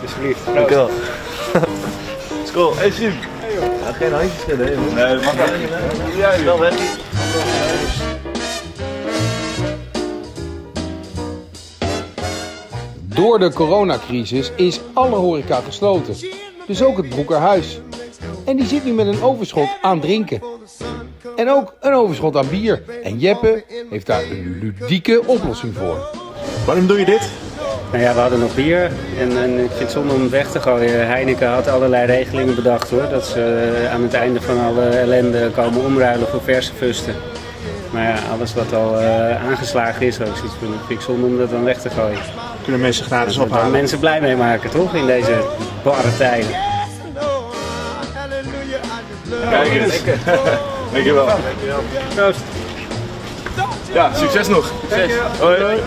Alsjeblieft. Dank je wel. School. Hey Sim. Ja, geen handjes schudden, hè? Nee, dat mag niet. Ja, wel weg. Door de coronacrisis is alle horeca gesloten. Dus ook het Broekerhuis. En die zit nu met een overschot aan drinken. En ook een overschot aan bier. En Jeppe heeft daar een ludieke oplossing voor. Waarom doe je dit? Nou ja, we hadden nog bier en ik vind het zonde om het weg te gooien. Heineken had allerlei regelingen bedacht hoor. Dat ze aan het einde van alle ellende komen omruilen voor verse fusten. Maar ja, alles wat al aangeslagen is, ook zoiets vind ik zonde om dat dan weg te gooien. Kunnen mensen gratis Daar ophalen? mensen blij mee maken toch in deze barre tijden. Kijk eens. Dankjewel. Proost. Ja, succes nog. Succes. Hoi.